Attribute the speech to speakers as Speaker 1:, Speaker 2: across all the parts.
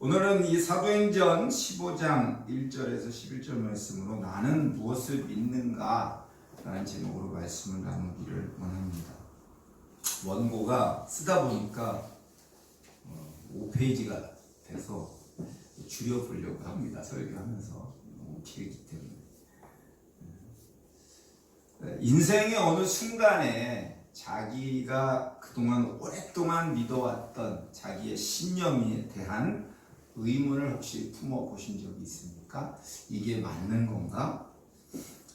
Speaker 1: 오늘은 이 사도행전 15장 1절에서 11절 말씀으로 나는 무엇을 믿는가 라는 제목으로 말씀을 나누기를 원합니다. 원고가 쓰다 보니까 5페이지가 돼서 줄여보려고 합니다. 설교하면서 너무 길기 때문에. 인생의 어느 순간에 자기가 그동안 오랫동안 믿어왔던 자기의 신념에 대한 의문을 혹시 품어보신 적이 있습니까? 이게 맞는 건가?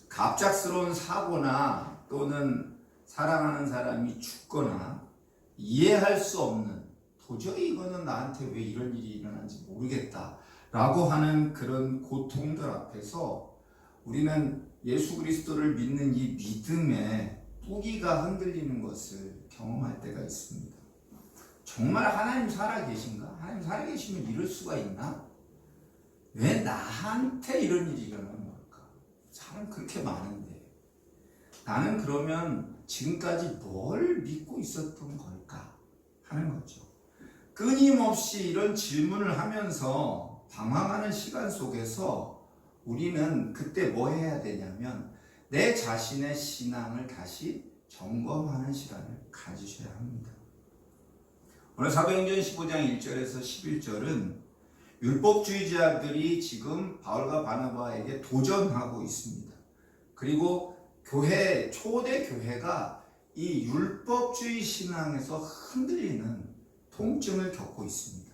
Speaker 1: 갑작스러운 사고나 또는 사랑하는 사람이 죽거나 이해할 수 없는, 도저히 이거는 나한테 왜 이런 일이 일어난지 모르겠다 라고 하는 그런 고통들 앞에서 우리는 예수 그리스도를 믿는 이 믿음의 뿌기가 흔들리는 것을 경험할 때가 있습니다. 정말 하나님 살아계신가? 하나님 살아계시면 이럴 수가 있나? 왜 나한테 이런 일이 일어나는 걸까? 사람 그렇게 많은데 나는 그러면 지금까지 뭘 믿고 있었던 걸까? 하는 거죠. 끊임없이 이런 질문을 하면서 방황하는 시간 속에서 우리는 그때 뭐 해야 되냐면 내 자신의 신앙을 다시 점검하는 시간을 가지셔야 합니다. 오늘 사도행전 15장 1절에서 11절은 율법주의자들이 지금 바울과 바나바에게 도전하고 있습니다. 그리고 초대 교회가 이 율법주의 신앙에서 흔들리는 통증을 겪고 있습니다.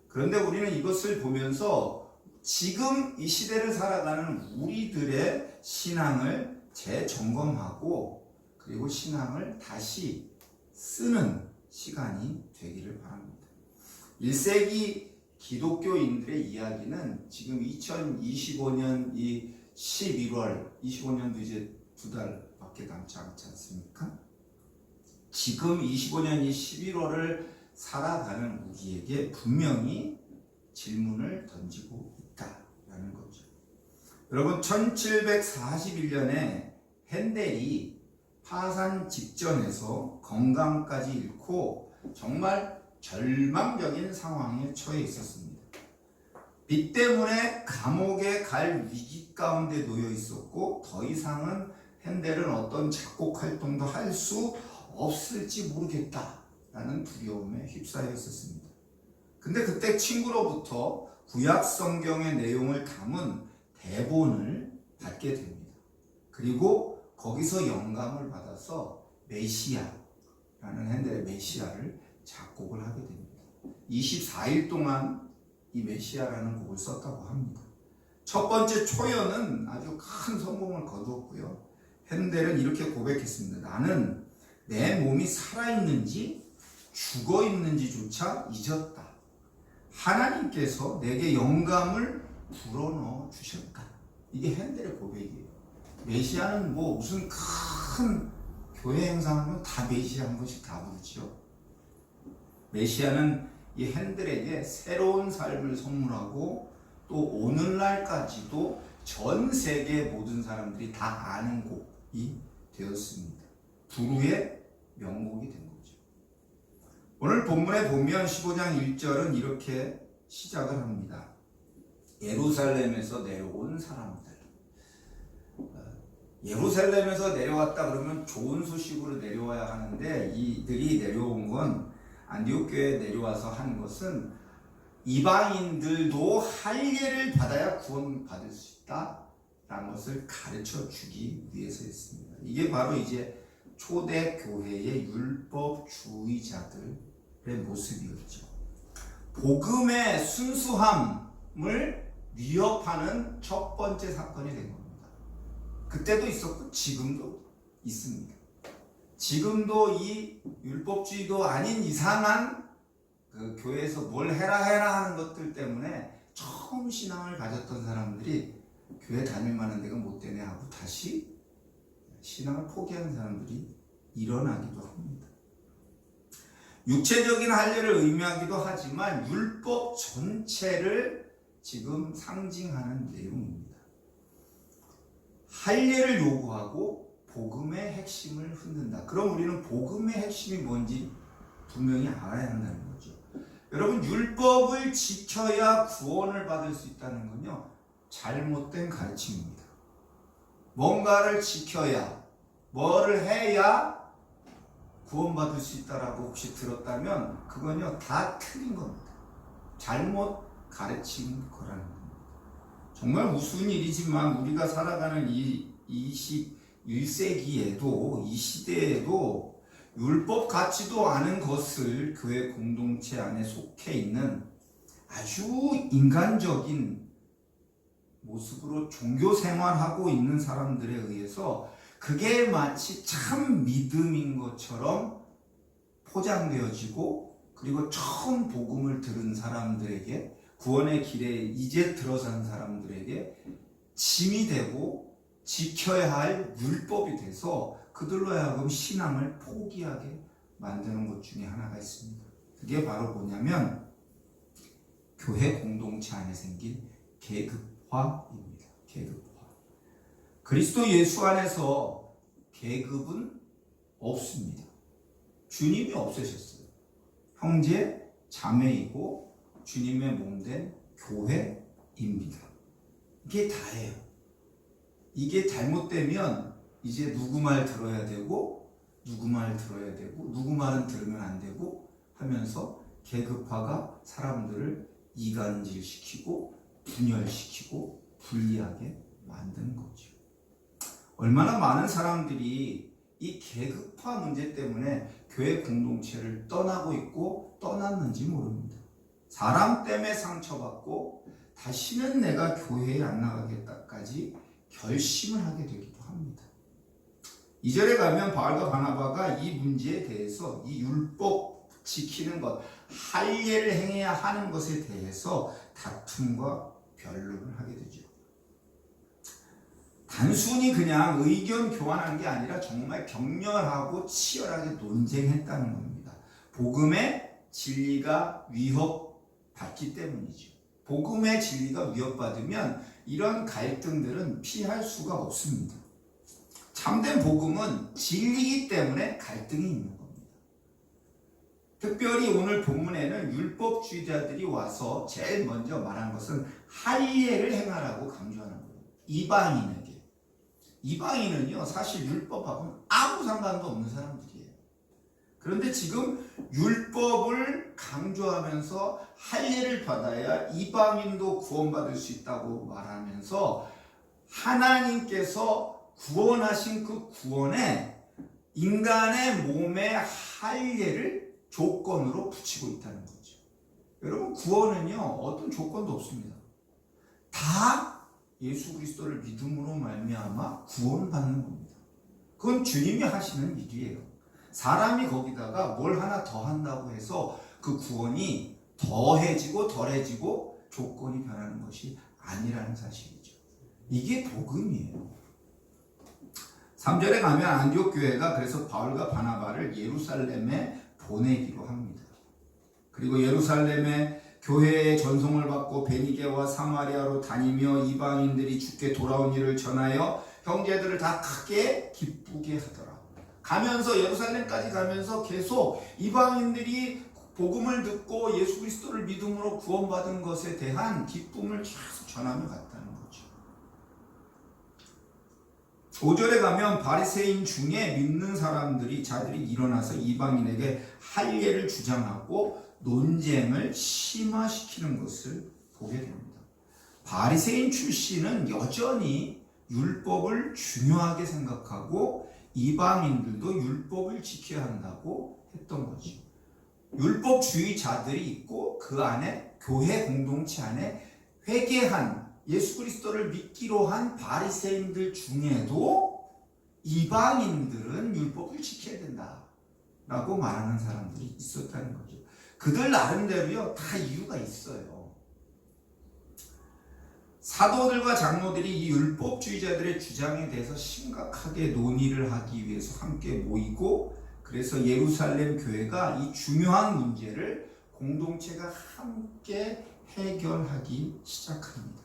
Speaker 1: 그런데 우리는 이것을 보면서 지금 이 시대를 살아가는 우리들의 신앙을 재점검하고 그리고 신앙을 다시 쓰는 시간이 되기를 바랍니다. 1세기 기독교인들의 이야기는 지금 2025년 이 11월, 25년도 이제 2달밖에 남지 않지 않습니까? 지금 25년 이 11월을 살아가는 우리에게 분명히 질문을 던지고 있다라는 거죠. 여러분, 1741년에 핸델이 파산 직전에서 건강까지 잃고 정말 절망적인 상황에 처해 있었습니다. 빚 때문에 감옥에 갈 위기 가운데 놓여 있었고 더 이상은 핸델은 어떤 작곡 활동도 할 수 없을지 모르겠다라는 두려움에 휩싸여 있었습니다. 근데 그때 친구로부터 구약 성경의 내용을 담은 대본을 받게 됩니다. 그리고 거기서 영감을 받아서 메시아라는 핸델의 메시아를 작곡을 하게 됩니다. 24일 동안 이 메시아라는 곡을 썼다고 합니다. 첫 번째 초연은 아주 큰 성공을 거두었고요. 핸델은 이렇게 고백했습니다. 나는 내 몸이 살아있는지 죽어있는지조차 잊었다. 하나님께서 내게 영감을 불어넣어 주셨다. 이게 핸델의 고백이에요. 메시아는 뭐 무슨 큰 교회 행사하면 다 메시아 한 번씩 다 부르죠. 메시아는 이 핸델에게 새로운 삶을 선물하고 또 오늘날까지도 전 세계 모든 사람들이 다 아는 곡이 되었습니다. 두루의 명곡이 된 거죠. 오늘 본문에 보면 15장 1절은 이렇게 시작을 합니다. 예루살렘에서 내려온 사람들. 예루살렘에서 내려왔다 그러면 좋은 소식으로 내려와야 하는데 이들이 내려온 건 안디옥 교회에 내려와서 하는 것은 이방인들도 할례를 받아야 구원받을 수 있다라는 것을 가르쳐 주기 위해서였습니다. 이게 바로 이제 초대 교회의 율법주의자들의 모습이었죠. 복음의 순수함을 위협하는 첫 번째 사건이 된 겁니다. 그때도 있었고 지금도 있습니다. 지금도 이 율법주의도 아닌 이상한 그 교회에서 뭘 해라 하는 것들 때문에 처음 신앙을 가졌던 사람들이 교회 다닐 만한 데가 못 되네 하고 다시 신앙을 포기하는 사람들이 일어나기도 합니다. 육체적인 할례를 의미하기도 하지만 율법 전체를 지금 상징하는 내용입니다. 할례를 요구하고 복음의 핵심을 흔든다. 그럼 우리는 복음의 핵심이 뭔지 분명히 알아야 한다는 거죠. 여러분, 율법을 지켜야 구원을 받을 수 있다는 건요, 잘못된 가르침입니다. 뭔가를 지켜야, 뭐를 해야 구원받을 수 있다라고 혹시 들었다면 그건요, 다 틀린 겁니다. 잘못 가르친 거라는 겁니다. 정말 우스운 일이지만 우리가 살아가는 이 21세기에도, 이 시대에도 율법 같지도 않은 것을 교회 공동체 안에 속해 있는 아주 인간적인 모습으로 종교 생활하고 있는 사람들에 의해서 그게 마치 참 믿음인 것처럼 포장되어지고, 그리고 처음 복음을 들은 사람들에게, 구원의 길에 이제 들어선 사람들에게 짐이 되고 지켜야 할 율법이 돼서 그들로 하여금 신앙을 포기하게 만드는 것 중에 하나가 있습니다. 그게 바로 뭐냐면 교회 공동체 안에 생긴 계급화입니다. 계급화. 그리스도 예수 안에서 계급은 없습니다. 주님이 없애셨어요. 형제, 자매이고 주님의 몸된 교회입니다. 이게 다예요. 이게 잘못되면 이제 누구 말 들어야 되고, 누구 말 들어야 되고, 누구 말은 들으면 안 되고 하면서 계급화가 사람들을 이간질시키고 분열시키고 분리하게 만드는 거죠. 얼마나 많은 사람들이 이 계급화 문제 때문에 교회 공동체를 떠나고 있고 떠났는지 모릅니다. 사람 때문에 상처받고 다시는 내가 교회에 안 나가겠다까지 결심을 하게 되기도 합니다. 2절에 가면 바울과 바나바가 이 문제에 대해서, 이 율법 지키는 것, 할례를 행해야 하는 것에 대해서 다툼과 변론을 하게 되죠. 단순히 그냥 의견 교환한 게 아니라 정말 격렬하고 치열하게 논쟁했다는 겁니다. 복음의 진리가 위협받기 때문이죠. 복음의 진리가 위협받으면 이런 갈등들은 피할 수가 없습니다. 참된 복음은 진리이기 때문에 갈등이 있는 겁니다. 특별히 오늘 본문에는 율법주의자들이 와서 제일 먼저 말한 것은 할례를 행하라고 강조하는 거예요. 이방인에게. 이방인은요, 사실 율법하고는 아무 상관도 없는 사람들이에요. 그런데 지금 율법을 강조하면서 할례를 받아야 이방인도 구원받을 수 있다고 말하면서 하나님께서 구원하신 그 구원에 인간의 몸에 할례를 조건으로 붙이고 있다는 거죠. 여러분, 구원은요, 어떤 조건도 없습니다. 다 예수 그리스도를 믿음으로 말미암아 구원받는 겁니다. 그건 주님이 하시는 일이에요. 사람이 거기다가 뭘 하나 더 한다고 해서 그 구원이 더해지고 덜해지고 조건이 변하는 것이 아니라는 사실이죠. 이게 복음이에요. 3절에 가면 안디옥 교회가 그래서 바울과 바나바를 예루살렘에 보내기로 합니다. 그리고 예루살렘에 교회의 전송을 받고 베니게와 사마리아로 다니며 이방인들이 주께 돌아온 일을 전하여 형제들을 다 크게 기쁘게 하더라. 가면서 예루살렘까지 가면서 계속 이방인들이 복음을 듣고 예수 그리스도를 믿음으로 구원받은 것에 대한 기쁨을 계속 전하며 갔다는 거죠. 5절에 가면 바리새인 중에 믿는 자들이 일어나서 이방인에게 할례를 주장하고 논쟁을 심화시키는 것을 보게 됩니다. 바리새인 출신은 여전히 율법을 중요하게 생각하고 이방인들도 율법을 지켜야 한다고 했던 거죠. 율법주의자들이 있고 그 안에 교회 공동체 안에 회개한 예수 그리스도를 믿기로 한 바리새인들 중에도 이방인들은 율법을 지켜야 된다라고 말하는 사람들이 있었다는 거죠. 그들 나름대로요, 다 이유가 있어요. 사도들과 장로들이 이 율법주의자들의 주장에 대해서 심각하게 논의를 하기 위해서 함께 모이고, 그래서 예루살렘 교회가 이 중요한 문제를 공동체가 함께 해결하기 시작합니다.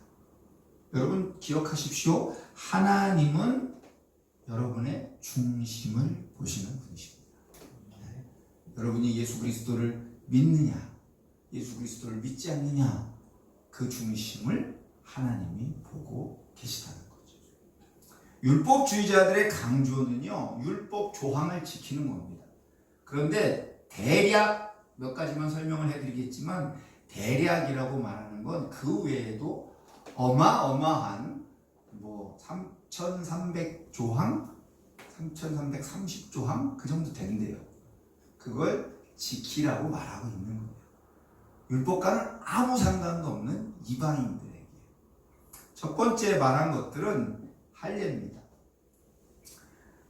Speaker 1: 여러분 기억하십시오. 하나님은 여러분의 중심을 보시는 분이십니다. 여러분이 예수 그리스도를 믿느냐, 예수 그리스도를 믿지 않느냐, 그 중심을 하나님이 보고 계시다는 거죠. 율법주의자들의 강조는요, 율법 조항을 지키는 겁니다. 그런데 대략 몇 가지만 설명을 해드리겠지만, 대략이라고 말하는 건 그 외에도 어마어마한 3,300조항, 3,330조항 그 정도 된대요. 그걸 지키라고 말하고 있는 거예요. 율법과는 아무 상관도 없는 이방인들에게. 첫 번째 말한 것들은 할례입니다.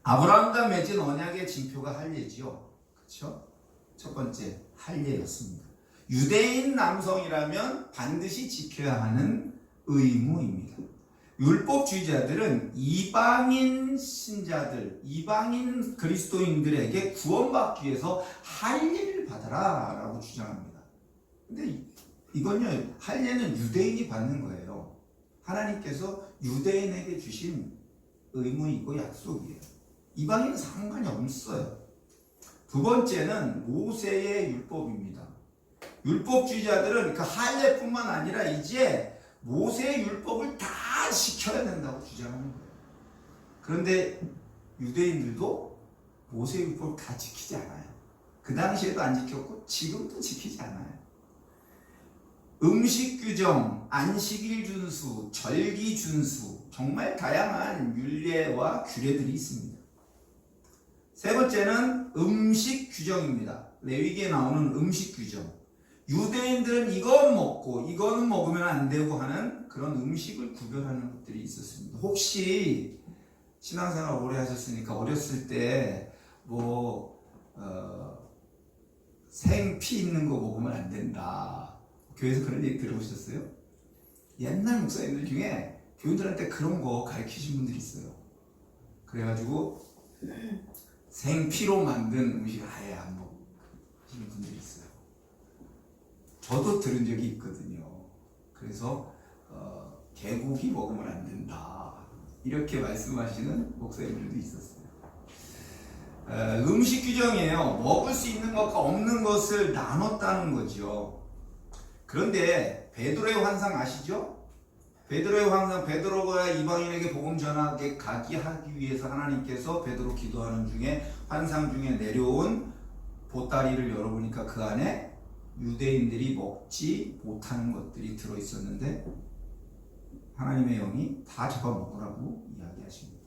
Speaker 1: 아브라함과 맺은 언약의 징표가 할례지요. 그렇죠? 첫 번째 할례였습니다. 유대인 남성이라면 반드시 지켜야 하는 의무입니다. 율법주의자들은 이방인 신자들, 이방인 그리스도인들에게 구원받기 위해서 할례를 받아라 라고 주장합니다. 근데 이건요, 할례는 유대인이 받는 거예요. 하나님께서 유대인에게 주신 의무이고 약속이에요. 이방인은 상관이 없어요. 두 번째는 모세의 율법입니다. 율법주의자들은 그 할례뿐만 아니라 이제 모세의 율법을 다 지켜야 된다고 주장하는 거예요. 그런데 유대인들도 모세의 율법을 다 지키지 않아요. 그 당시에도 안 지켰고 지금도 지키지 않아요. 음식 규정, 안식일 준수, 절기 준수, 정말 다양한 율례와 규례들이 있습니다. 세 번째는 음식 규정입니다. 레위기에 나오는 음식 규정. 유대인들은 이건 먹고 이거는 먹으면 안 되고 하는 그런 음식을 구별하는 것들이 있었습니다. 혹시 신앙생활 오래 하셨으니까 어렸을 때 생피 있는 거 먹으면 안 된다. 교회에서 그런 얘기 들어보셨어요? 옛날 목사님들 중에 교인들한테 그런 거 가르치신 분들이 있어요. 그래가지고 생피로 만든 음식 아예 안 먹으시는 분들이 있어요. 저도 들은 적이 있거든요. 그래서 개고기 먹으면 안 된다 이렇게 말씀하시는 목사님들도 있었어요. 음식 규정이에요. 먹을 수 있는 것과 없는 것을 나눴다는 거죠. 그런데 베드로의 환상 아시죠? 베드로의 환상, 베드로가 이방인에게 복음 전하게 가게 하기 위해서 하나님께서 베드로 기도하는 중에 환상 중에 내려온 보따리를 열어보니까 그 안에 유대인들이 먹지 못하는 것들이 들어있었는데 하나님의 영이 다 잡아먹으라고 이야기하십니다.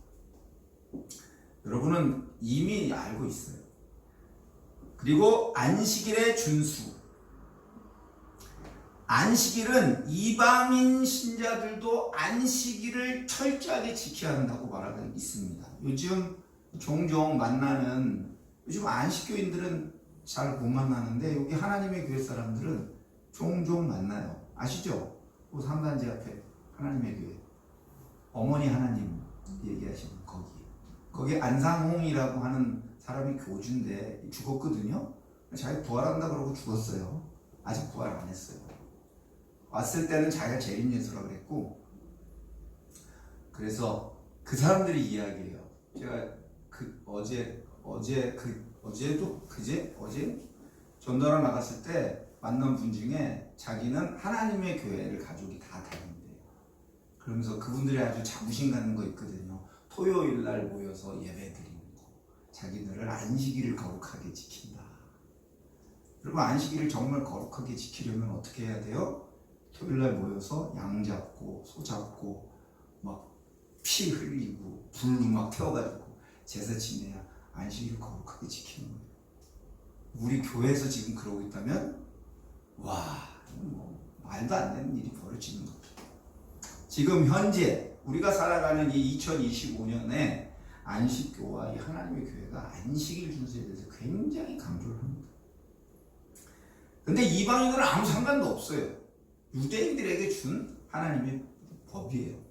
Speaker 1: 여러분은 이미 알고 있어요. 그리고 안식일의 준수. 안식일은 이방인 신자들도 안식일을 철저하게 지켜야 한다고 말하고 있습니다. 요즘 종종 만나는, 요즘 안식교인들은 잘 못 만나는데 여기 하나님의 교회 사람들은 종종 만나요. 아시죠? 삼단지 앞에 하나님의 교회, 어머니 하나님 얘기하시는 거기 안상홍이라고 하는 사람이 교주인데 죽었거든요. 자기 부활한다 그러고 죽었어요. 아직 부활 안 했어요. 왔을 때는 자기가 재림예수라고 그랬고, 그래서 그 사람들이 이야기해요. 제가 어제 전도하러 나갔을 때 만난 분 중에 자기는 하나님의 교회를 가족이 다 다닌대요. 그러면서 그분들이 아주 자부심 갖는 거 있거든요. 토요일 날 모여서 예배 드리는 거. 자기들을 안식일을 거룩하게 지킨다. 여러분, 안식일을 정말 거룩하게 지키려면 어떻게 해야 돼요? 토요일 날 모여서 양 잡고 소 잡고 막 피 흘리고 불 막 태워가지고 제사 지내야 안식일을 거룩하게 지키는 거예요. 우리 교회에서 지금 그러고 있다면 말도 안 되는 일이 벌어지는 거죠. 지금 현재 우리가 살아가는 이 2025년에 안식교와 이 하나님의 교회가 안식일 준수에 대해서 굉장히 강조를 합니다. 근데 이방인들은 아무 상관도 없어요. 유대인들에게 준 하나님의 법이에요.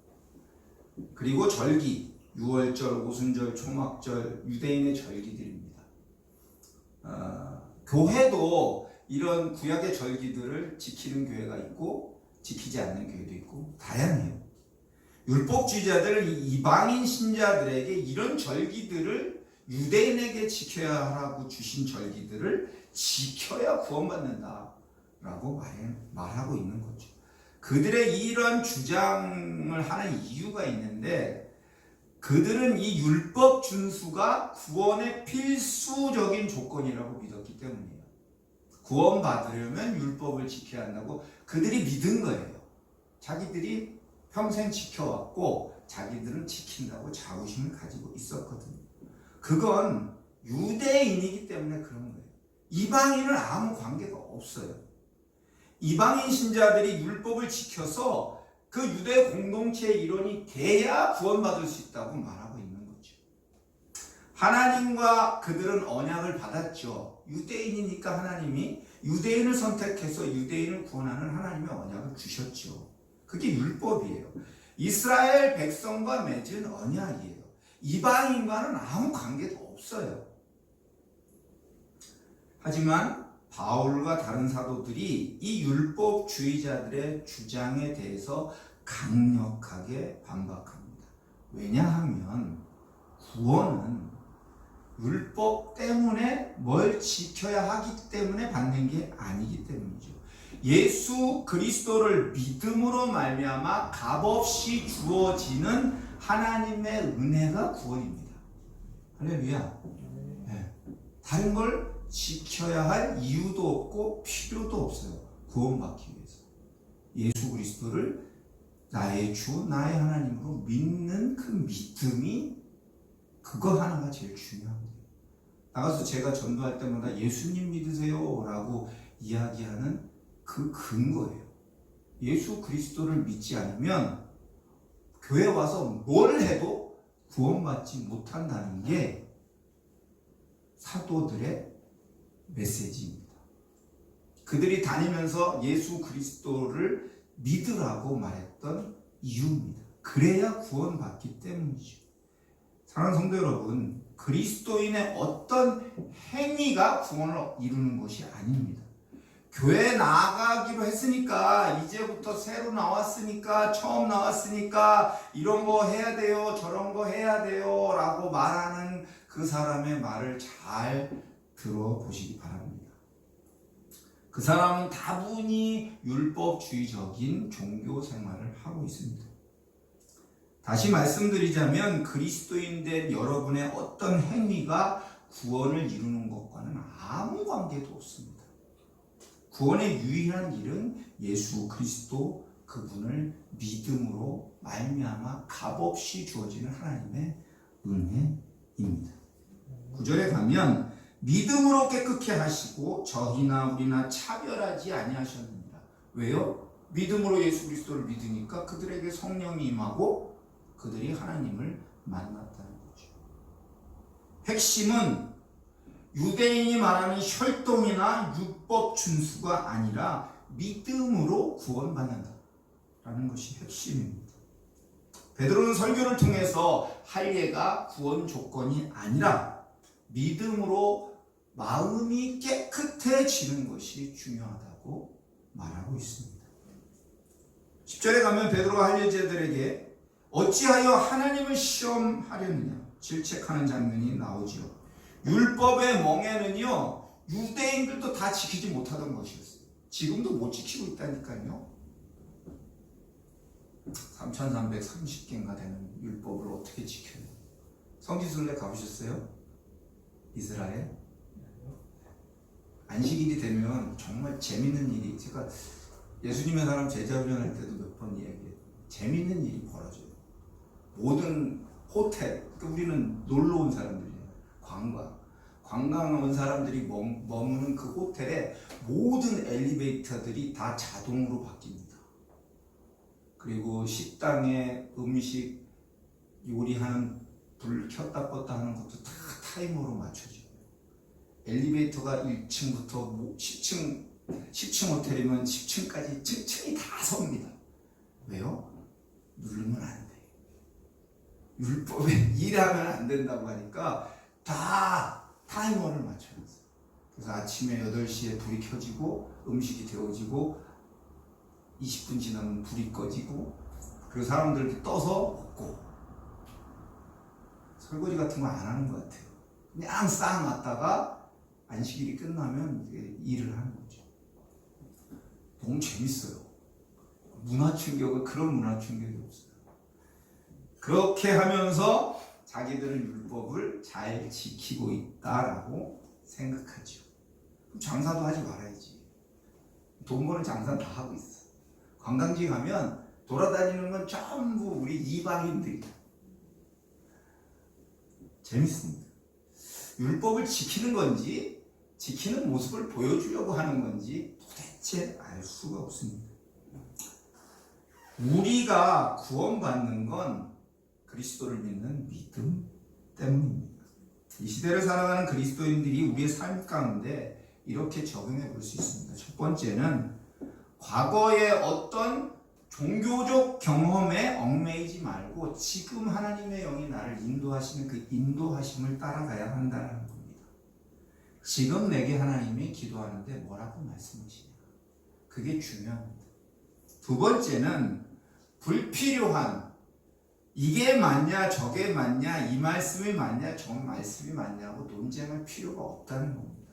Speaker 1: 그리고 절기, 유월절, 오순절, 초막절, 유대인의 절기들입니다. 교회도 이런 구약의 절기들을 지키는 교회가 있고 지키지 않는 교회도 있고 다양해요. 율법주의자들은 이방인 신자들에게 이런 절기들을, 유대인에게 지켜야 하라고 주신 절기들을 지켜야 구원받는다. 라고 말하고 있는 거죠. 그들의 이런 주장을 하는 이유가 있는데, 그들은 이 율법 준수가 구원의 필수적인 조건이라고 믿었기 때문이에요. 구원받으려면 율법을 지켜야 한다고 그들이 믿은 거예요. 자기들이 평생 지켜왔고 자기들은 지킨다고 자부심을 가지고 있었거든요. 그건 유대인이기 때문에 그런 거예요. 이방인은 아무 관계가 없어요. 이방인 신자들이 율법을 지켜서 그 유대 공동체의 일원이 돼야 구원받을 수 있다고 말하고 있는 거죠. 하나님과 그들은 언약을 받았죠. 유대인이니까 하나님이 유대인을 선택해서 유대인을 구원하는 하나님의 언약을 주셨죠. 그게 율법이에요. 이스라엘 백성과 맺은 언약이에요. 이방인과는 아무 관계도 없어요. 하지만 바울과 다른 사도들이 이 율법주의자들의 주장에 대해서 강력하게 반박합니다. 왜냐하면 구원은 율법 때문에 뭘 지켜야 하기 때문에 받는 게 아니기 때문이죠. 예수 그리스도를 믿음으로 말미암아 값없이 주어지는 하나님의 은혜가 구원입니다. 할렐루야. 네. 다른 걸 지켜야 할 이유도 없고 필요도 없어요. 구원받기 위해서. 예수 그리스도를 나의 주, 나의 하나님으로 믿는 그 믿음이 그거 하나가 제일 중요합니다. 나가서 제가 전도할 때마다 예수님 믿으세요 라고 이야기하는 그 근거예요. 예수 그리스도를 믿지 않으면 교회 와서 뭘 해도 구원받지 못한다는 게 사도들의 메시지입니다. 그들이 다니면서 예수 그리스도를 믿으라고 말했던 이유입니다. 그래야 구원받기 때문이죠. 사랑하는 성도 여러분, 그리스도인의 어떤 행위가 구원을 이루는 것이 아닙니다. 교회 나가기로 했으니까, 이제부터 새로 나왔으니까, 처음 나왔으니까 이런 거 해야 돼요, 저런 거 해야 돼요 라고 말하는 그 사람의 말을 잘 들어보시기 바랍니다. 그 사람은 다분히 율법주의적인 종교 생활을 하고 있습니다. 다시 말씀드리자면 그리스도인된 여러분의 어떤 행위가 구원을 이루는 것과는 아무 관계도 없습니다. 구원의 유일한 길은 예수 그리스도 그분을 믿음으로 말미암아 값없이 주어지는 하나님의 은혜입니다. 9절에 가면 믿음으로 깨끗게 하시고 저희나 우리나 차별하지 아니하셨느니라. 왜요? 믿음으로 예수 그리스도를 믿으니까 그들에게 성령이 임하고 그들이 하나님을 만났다는 거죠. 핵심은 유대인이 말하는 혈통이나 율법 준수가 아니라 믿음으로 구원받는다라는 것이 핵심입니다. 베드로는 설교를 통해서 할례가 구원 조건이 아니라 믿음으로 마음이 깨끗해지는 것이 중요하다고 말하고 있습니다. 10절에 가면 베드로가 할례제들에게 어찌하여 하나님을 시험하려느냐 질책하는 장면이 나오지요. 율법의 멍에는요, 유대인들도 다 지키지 못하던 것이었어요. 지금도 못 지키고 있다니까요. 3330개인가 되는 율법을 어떻게 지켜요? 성지순례 가보셨어요? 이스라엘? 안식일이 되면 정말 재밌는 일이, 제가 예수님의 사람 제자훈련할 때도 몇 번 이야기해요. 재밌는 일이 벌어져요. 모든 호텔, 우리는 놀러 온 사람들이에요. 관광 온 사람들이 머무는 그 호텔에 모든 엘리베이터들이 다 자동으로 바뀝니다. 그리고 식당에 음식 요리하는 불 켰다 껐다 하는 것도 다 타이머로 맞춰져요. 엘리베이터가 1층부터 10층 호텔이면 10층까지 층층이 다 섭니다. 왜요? 누르면 안 돼요. 율법에 일하면 안 된다고 하니까 다 타이머를 맞춰놨어요. 그래서 아침에 8시에 불이 켜지고 음식이 데워지고 20분 지나면 불이 꺼지고, 그리고 사람들 이렇게 떠서 먹고. 설거지 같은 거 안 하는 것 같아요. 그냥 쌓아놨다가 안식일이 끝나면 일을 하는 거죠. 너무 재밌어요. 문화 충격은 그런 문화 충격이 없어요. 그렇게 하면서 자기들은 율법을 잘 지키고 있다라고 생각하죠. 그럼 장사도 하지 말아야지. 돈 버는 장사는 다 하고 있어. 관광지 가면 돌아다니는 건 전부 우리 이방인들이야. 재밌습니다. 율법을 지키는 건지 지키는 모습을 보여주려고 하는 건지 도대체 알 수가 없습니다. 우리가 구원받는 건 그리스도를 믿는 믿음 때문입니다. 이 시대를 살아가는 그리스도인들이 우리의 삶 가운데 이렇게 적용해 볼 수 있습니다. 첫 번째는 과거의 어떤 종교적 경험에 얽매이지 말고 지금 하나님의 영이 나를 인도하시는 그 인도하심을 따라가야 한다는 겁니다. 지금 내게 하나님이 기도하는데 뭐라고 말씀하시냐. 그게 중요합니다. 두 번째는 불필요한 이게 맞냐 저게 맞냐 이 말씀이 맞냐 저 말씀이 맞냐고 논쟁할 필요가 없다는 겁니다.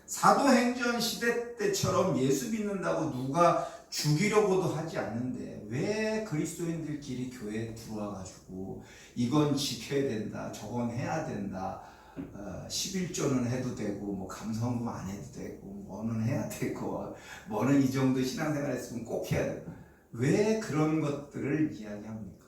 Speaker 1: 사도행전 시대 때처럼 예수 믿는다고 누가 죽이려고도 하지 않는데 왜 그리스도인들끼리 교회에 들어와가지고 이건 지켜야 된다 저건 해야 된다 11조는 해도 되고 뭐 감성금 안 해도 되고 뭐는 해야 되고 뭐는 이 정도 신앙생활 했으면 꼭 해야 되고 왜 그런 것들을 이야기합니까?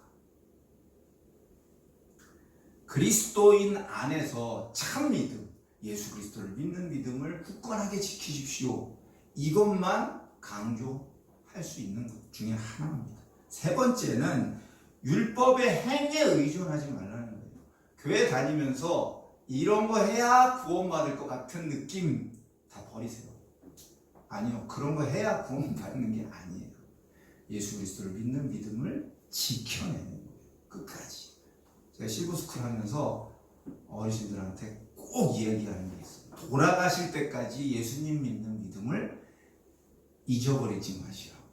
Speaker 1: 그리스도인 안에서 참 믿음 예수 그리스도를 믿는 믿음을 굳건하게 지키십시오. 이것만 강조할 수 있는 것 중에 하나입니다. 세 번째는 율법의 행위에 의존하지 말라는 거예요. 교회 다니면서 이런 거 해야 구원받을 것 같은 느낌 다 버리세요. 아니요. 그런 거 해야 구원받는 게 아니에요. 예수 그리스도를 믿는 믿음을 지켜내는 거예요. 끝까지. 제가 실버스쿨 하면서 어르신들한테 꼭 이야기하는 게 있어요. 돌아가실 때까지 예수님 믿는 믿음을 잊어버리지 마시라고.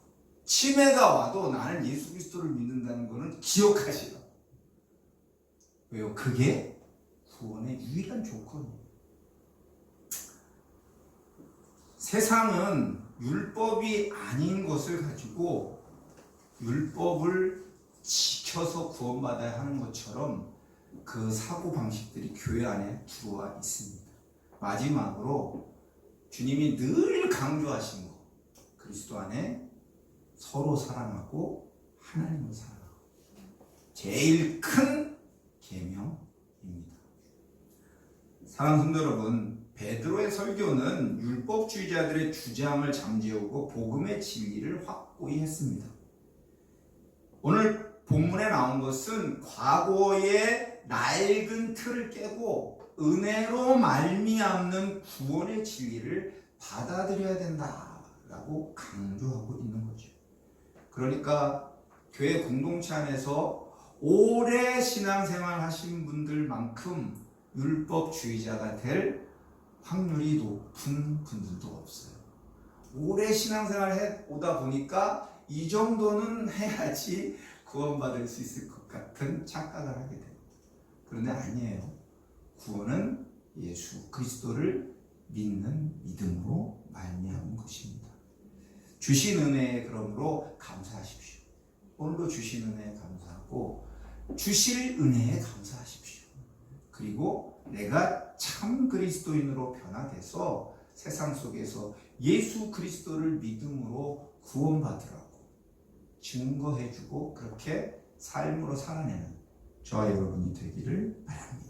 Speaker 1: 치매가 와도 나는 예수 그리스도를 믿는다는 것은 기억하시라고. 왜요? 그게 구원의 유일한 조건이에요. 세상은 율법이 아닌 것을 가지고 율법을 지켜서 구원받아야 하는 것처럼 그 사고방식들이 교회 안에 들어와 있습니다. 마지막으로 주님이 늘 강조하신 것 그리스도 안에 서로 사랑하고 하나님을 사랑하고 제일 큰 계명입니다. 사랑하는 성도 여러분, 베드로의 설교는 율법주의자들의 주장을 잠재우고 복음의 진리를 확고히 했습니다. 오늘 본문에 나온 것은 과거의 낡은 틀을 깨고 은혜로 말미암는 구원의 진리를 받아들여야 된다라고 강조하고 있는 거죠. 그러니까 교회 공동체 안에서 오래 신앙생활 하신 분들만큼 율법주의자가 될 확률이 높은 분들도 없어요. 오래 신앙생활 해 오다 보니까 이 정도는 해야지 구원받을 수 있을 것 같은 착각을 하게 됩니다. 그런데 아니에요. 구원은 예수 그리스도를 믿는 믿음으로 말미암은 것입니다. 주신 은혜에 그러므로 감사하십시오. 오늘도 주신 은혜에 감사하고 주실 은혜에 감사하십시오. 그리고 내가 참 그리스도인으로 변화돼서 세상 속에서 예수 그리스도를 믿음으로 구원받으라고 증거해주고 그렇게 삶으로 살아내는 저와 여러분이 되기를 바랍니다.